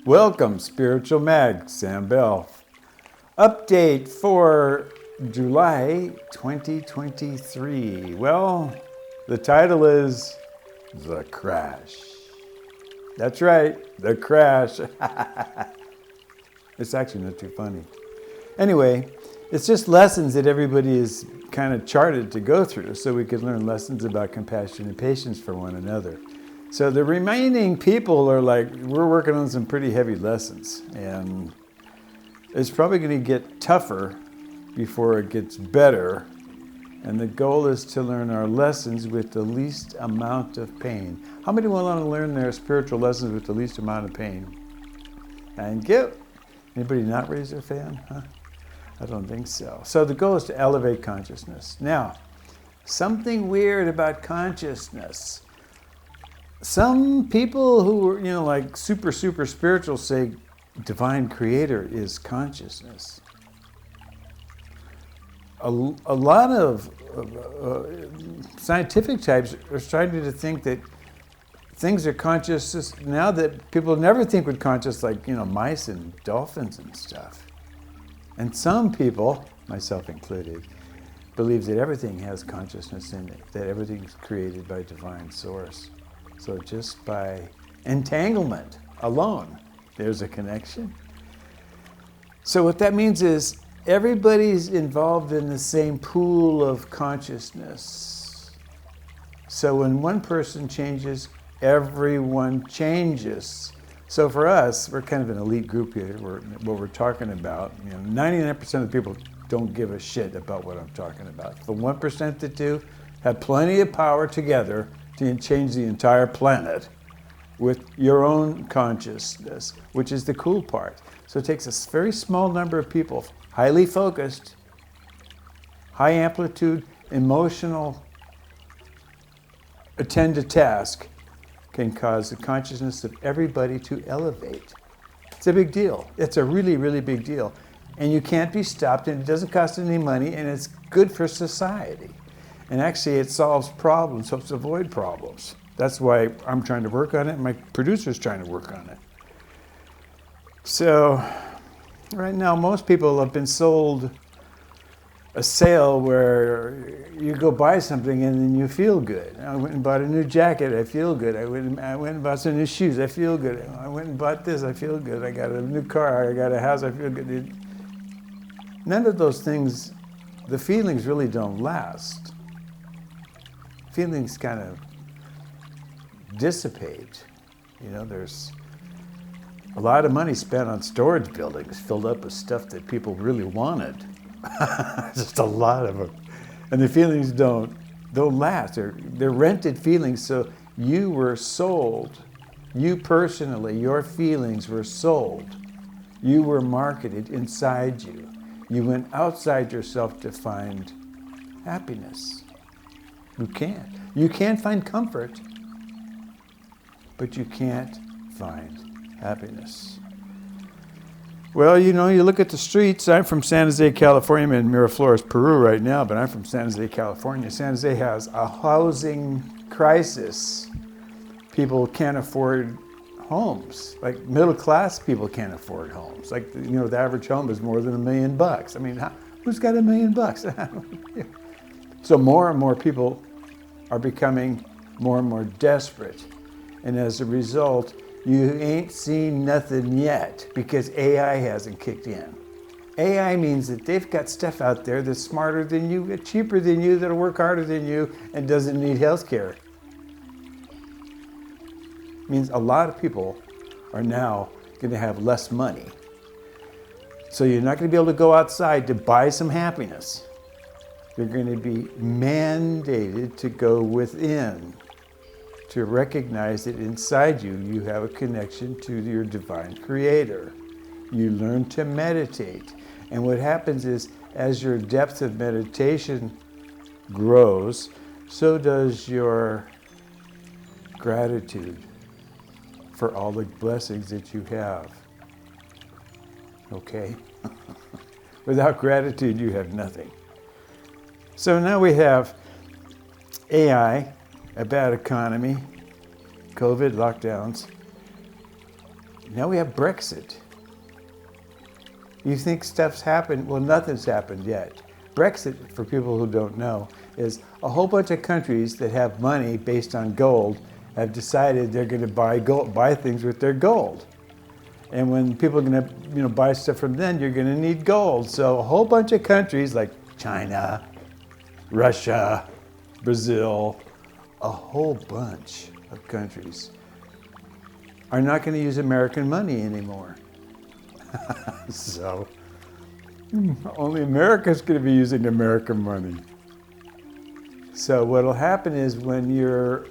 Welcome, Spiritual Mag, Sam Bell. Update for July 2023. Well, the title is The Crash. That's right, The Crash. It's actually not too funny. Anyway, it's just lessons that everybody is kind of charted to go through so we could learn lessons about compassion and patience for one another. So the remaining people are like, we're working on some pretty heavy lessons, and it's probably going to get tougher before it gets better. And the goal is to learn our lessons with the least amount of pain. How many want to learn their spiritual lessons with the least amount of pain? Thank you. Anybody not raise their hand? Huh? I don't think so. So the goal is to elevate consciousness. Now, something weird about consciousness. Some people who are, like super spiritual say divine creator is consciousness. A lot of scientific types are starting to think that things are conscious now that people never think with conscious, like, mice and dolphins and stuff. And some people, myself included, believe that everything has consciousness in it, that everything's created by divine source. So just by entanglement alone, there's a connection. So what that means is everybody's involved in the same pool of consciousness. So when one person changes, everyone changes. So for us, we're kind of an elite group here. What we're talking about, 99% of the people don't give a shit about what I'm talking about. The 1% that do have plenty of power together to change the entire planet with your own consciousness, which is the cool part. So it takes a very small number of people, highly focused, high amplitude, emotional, attend to task, can cause the consciousness of everybody to elevate. It's a big deal. It's a really, really big deal. And you can't be stopped, and it doesn't cost any money, and it's good for society. And actually, it solves problems, helps avoid problems. That's why I'm trying to work on it, and my producer's trying to work on it. So, right now, most people have been sold a sale where you go buy something and then you feel good. I went and bought a new jacket, I feel good. I went and bought some new shoes, I feel good. I went and bought this, I feel good. I got a new car, I got a house, I feel good. None of those things, the feelings really don't last. Feelings kind of dissipate. There's a lot of money spent on storage buildings filled up with stuff that people really wanted. Just a lot of them. And the feelings don't last. They're rented feelings, so you were sold. You personally, your feelings were sold. You were marketed inside you. You went outside yourself to find happiness. You can't. You can find comfort, but you can't find happiness. Well, you look at the streets. I'm from San Jose, California. I'm in Miraflores, Peru right now, but I'm from San Jose, California. San Jose has a housing crisis. People can't afford homes. Like middle-class people can't afford homes. Like, the average home is more than $1 million. I mean, who's got $1 million? So more and more people are becoming more and more desperate. And as a result, you ain't seen nothing yet because AI hasn't kicked in. AI means that they've got stuff out there that's smarter than you, cheaper than you, that'll work harder than you, and doesn't need health care. It means a lot of people are now going to have less money. So you're not going to be able to go outside to buy some happiness. You're going to be mandated to go within, to recognize that inside you, you have a connection to your divine creator. You learn to meditate. And what happens is, as your depth of meditation grows, so does your gratitude for all the blessings that you have. Okay? Without gratitude, you have nothing. So now we have AI, a bad economy, COVID, lockdowns, Now we have Brexit. You think stuff's happened? Well, nothing's happened yet. Brexit, for people who don't know, is a whole bunch of countries that have money based on gold have decided they're going to buy things with their gold. And when people are going to buy stuff from them, you're going to need gold. So a whole bunch of countries like China, Russia, Brazil, a whole bunch of countries are not going to use American money anymore. So only America's going to be using American money. So what'll happen is when you're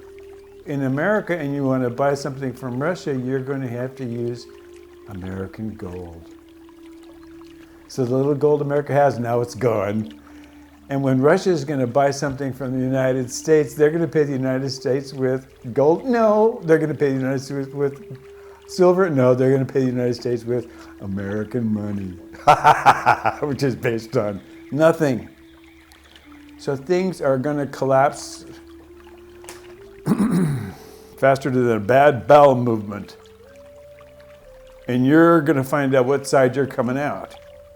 in America and you want to buy something from Russia, you're going to have to use American gold. So the little gold America has, now it's gone. And when Russia is going to buy something from the United States, they're going to pay the United States with gold? No. They're going to pay the United States with silver? No. They're going to pay the United States with American money, which is based on nothing. So things are going to collapse faster than a bad bowel movement. And you're going to find out what side you're coming out.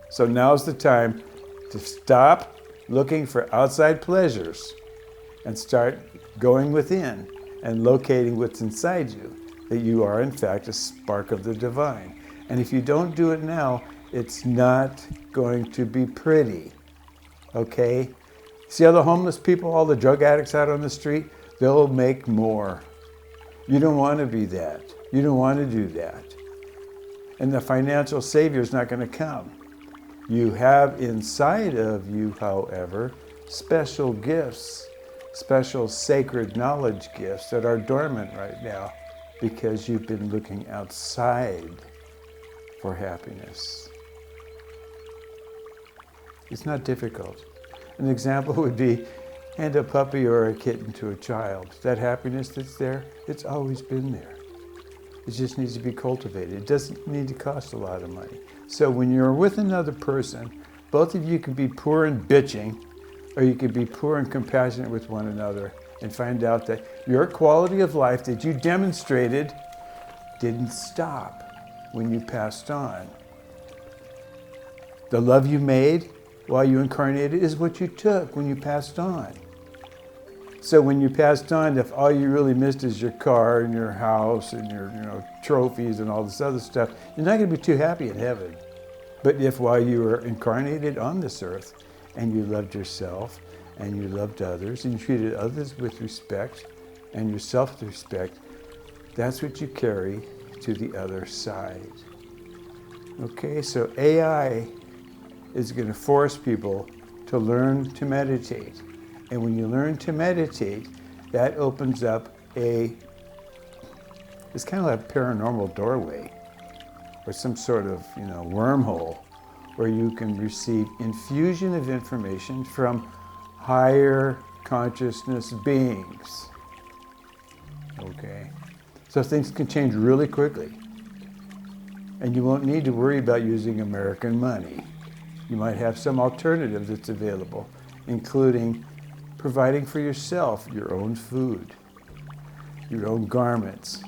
So now's the time to stop looking for outside pleasures and start going within and locating what's inside you, that you are in fact a spark of the divine. And if you don't do it now, it's not going to be pretty, okay? See all the homeless people, all the drug addicts out on the street? They'll make more. You don't want to be that. You don't want to do that. And the financial savior is not going to come. You have inside of you, however, special gifts, special sacred knowledge gifts that are dormant right now because you've been looking outside for happiness. It's not difficult. An example would be hand a puppy or a kitten to a child. That happiness that's there, it's always been there. It just needs to be cultivated. It doesn't need to cost a lot of money. So when you're with another person, both of you can be poor and bitching, or you can be poor and compassionate with one another and find out that your quality of life that you demonstrated didn't stop when you passed on. The love you made while you incarnated is what you took when you passed on. So when you passed on, if all you really missed is your car and your house and your trophies and all this other stuff, you're not going to be too happy in heaven. But if while you were incarnated on this earth and you loved yourself and you loved others and you treated others with respect and yourself with respect, that's what you carry to the other side. Okay, so AI is going to force people to learn to meditate. And when you learn to meditate, that opens up it's kind of like a paranormal doorway or some sort of, wormhole where you can receive infusion of information from higher consciousness beings. Okay? So things can change really quickly. And you won't need to worry about using American money. You might have some alternative that's available, including providing for yourself your own food, your own garments,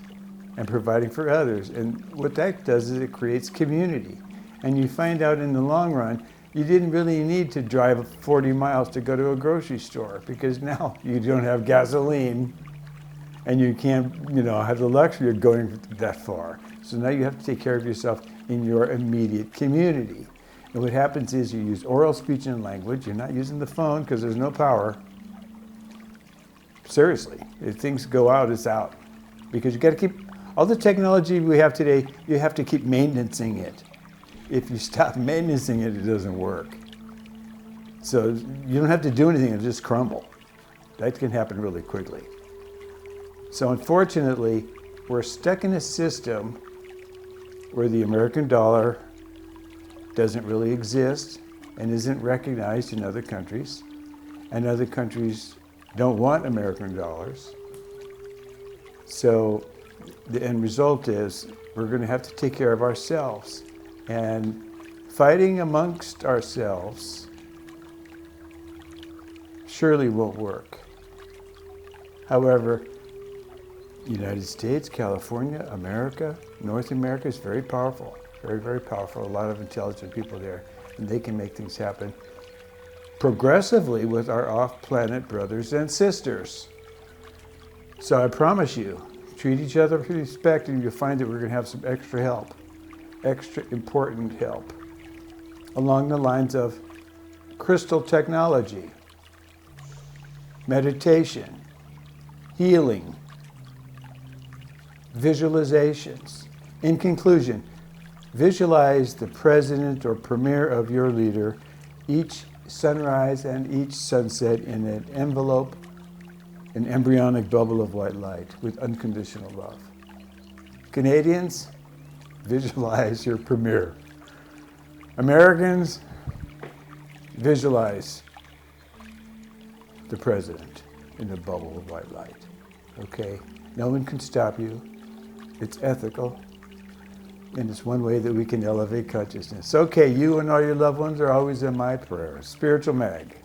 and providing for others. And what that does is it creates community. And you find out in the long run, you didn't really need to drive 40 miles to go to a grocery store because now you don't have gasoline and you can't, have the luxury of going that far. So now you have to take care of yourself in your immediate community. And what happens is you use oral speech and language. You're not using the phone because there's no power. Seriously, if things go out, it's out. Because you got to keep, all the technology we have today, you have to keep maintaining it. If you stop maintaining it, it doesn't work. So you don't have to do anything, it'll just crumble. That can happen really quickly. So unfortunately, we're stuck in a system where the American dollar doesn't really exist and isn't recognized in other countries, and other countries don't want American dollars. So the end result is we're going to have to take care of ourselves. And fighting amongst ourselves surely won't work. However, United States, California, America, North America is very powerful. Very, very powerful. A lot of intelligent people there. And they can make things happen progressively with our off-planet brothers and sisters. So I promise you, treat each other with respect and you'll find that we're going to have some extra help, extra important help, along the lines of crystal technology, meditation, healing, visualizations. In conclusion, visualize the president or premier of your leader each sunrise and each sunset in an envelope, an embryonic bubble of white light with unconditional love. Canadians, visualize your premier. Americans, visualize the president in a bubble of white light. Okay? No one can stop you. It's ethical. And it's one way that we can elevate consciousness. Okay, you and all your loved ones are always in my prayers. Spiritual Mag.